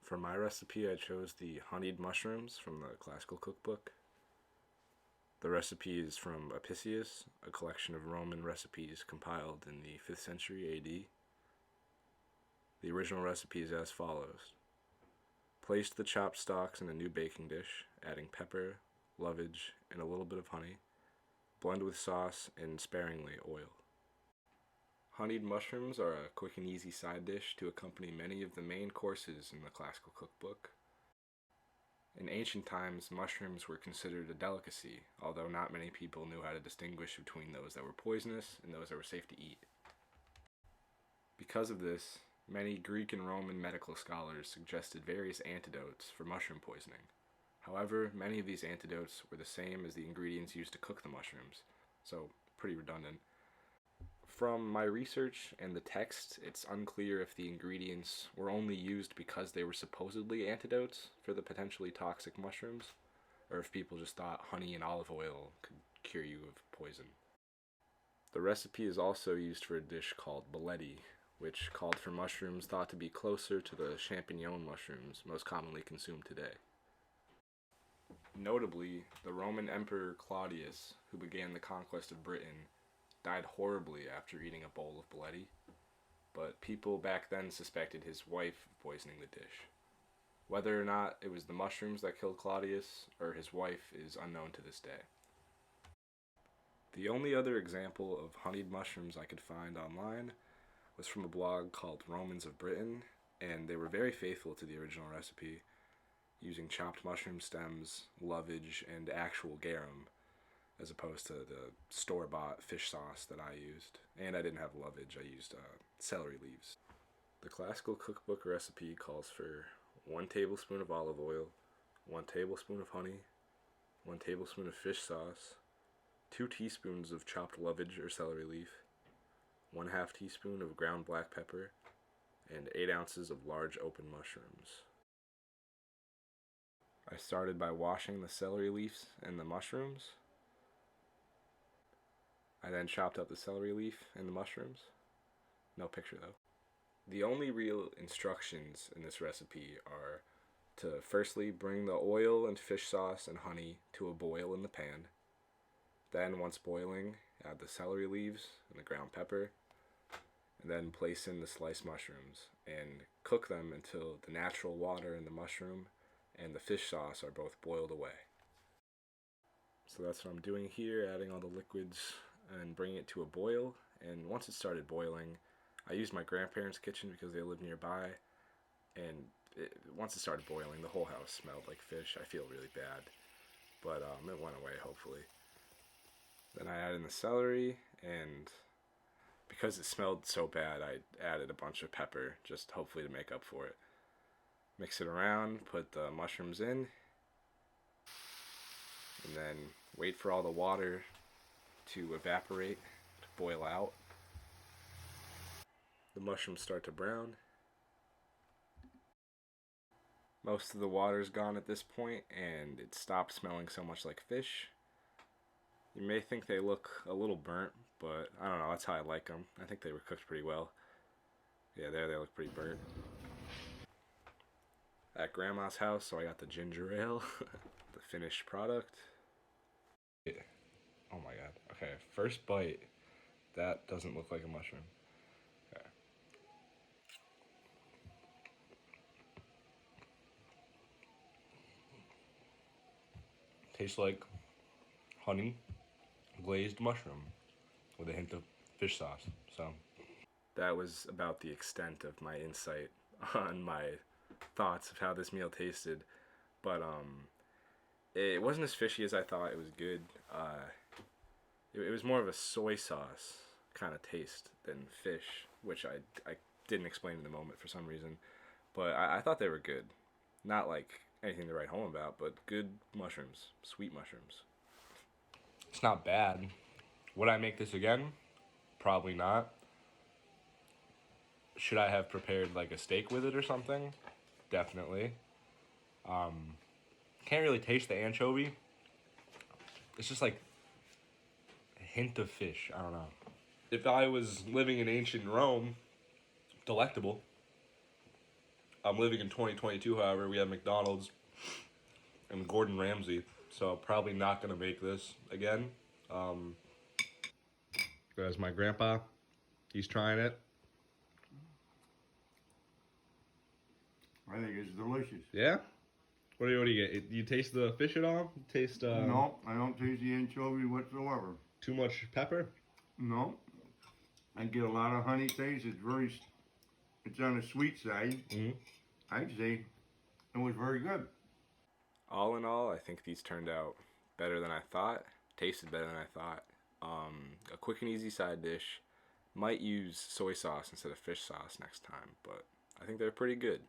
For my recipe, I chose the honeyed mushrooms from the classical cookbook. The recipe is from Apicius, a collection of Roman recipes compiled in the 5th century AD. The original recipe is as follows. Place the chopped stalks in a new baking dish, adding pepper, lovage, and a little bit of honey. Blend with sauce and sparingly oil. Honeyed mushrooms are a quick and easy side dish to accompany many of the main courses in the classical cookbook. In ancient times, mushrooms were considered a delicacy, although not many people knew how to distinguish between those that were poisonous and those that were safe to eat. Because of this, many Greek and Roman medical scholars suggested various antidotes for mushroom poisoning. However, many of these antidotes were the same as the ingredients used to cook the mushrooms, so pretty redundant. From my research and the text, it's unclear if the ingredients were only used because they were supposedly antidotes for the potentially toxic mushrooms, or if people just thought honey and olive oil could cure you of poison. The recipe is also used for a dish called boleti, which called for mushrooms thought to be closer to the champignon mushrooms most commonly consumed today. Notably, the Roman Emperor Claudius, who began the conquest of Britain, died horribly after eating a bowl of boleti, but people back then suspected his wife of poisoning the dish. Whether or not it was the mushrooms that killed Claudius or his wife is unknown to this day. The only other example of honeyed mushrooms I could find online was from a blog called Romans of Britain, and they were very faithful to the original recipe, using chopped mushroom stems, lovage, and actual garum, as opposed to the store-bought fish sauce that I used. And I didn't have lovage, I used celery leaves. The classical cookbook recipe calls for 1 tablespoon of olive oil, 1 tablespoon of honey, 1 tablespoon of fish sauce, 2 teaspoons of chopped lovage or celery leaf, 1/2 teaspoon of ground black pepper, and 8 ounces of large open mushrooms. I started by washing the celery leaves and the mushrooms. I then chopped up the celery leaf and the mushrooms. No picture though. The only real instructions in this recipe are to firstly bring the oil and fish sauce and honey to a boil in the pan. Then, once boiling, add the celery leaves and the ground pepper, and then place in the sliced mushrooms and cook them until the natural water in the mushroom and the fish sauce are both boiled away. So that's what I'm doing here, adding all the liquids and bringing it to a boil. And once it started boiling, I used my grandparents' kitchen because they lived nearby, and once it started boiling, the whole house smelled like fish. I feel really bad, but it went away, hopefully. Then I added in the celery, and because it smelled so bad, I added a bunch of pepper, just hopefully to make up for it. Mix it around, put the mushrooms in, and then wait for all the water to evaporate, to boil out. The mushrooms start to brown. Most of the water is gone at this point, and it stopped smelling so much like fish. You may think they look a little burnt, but I don't know, that's how I like them. I think they were cooked pretty well. Yeah, there they look pretty burnt. At Grandma's house, so I got the ginger ale, the finished product. Oh my god. Okay, first bite, that doesn't look like a mushroom. Okay. Tastes like honey glazed mushroom with a hint of fish sauce. So that was about the extent of my insight on my thoughts of how this meal tasted. But it wasn't as fishy as I thought. It was good. It was more of a soy sauce kind of taste than fish, which I didn't explain in the moment for some reason. But I thought they were good. Not like anything to write home about, but good mushrooms, sweet mushrooms. It's not bad. Would I make this again? Probably not. Should I have prepared like a steak with it or something? Definitely. Can't really taste the anchovy. It's just like a hint of fish. I don't know. If I was living in ancient Rome, delectable. I'm living in 2022, however, we have McDonald's and Gordon Ramsay, so probably not gonna make this again. Um, There's my grandpa. He's trying it. I think it's delicious. Yeah. What do you get? You taste the fish at all? Taste No, I don't taste the anchovy whatsoever. too much pepper? No, I get a lot of honey taste. It's on the sweet side. Mm-hmm. I'd say it was very good. All in all, I think these turned out better than I thought. Tasted better than I thought. A quick and easy side dish. Might use soy sauce instead of fish sauce next time, but I think they're pretty good.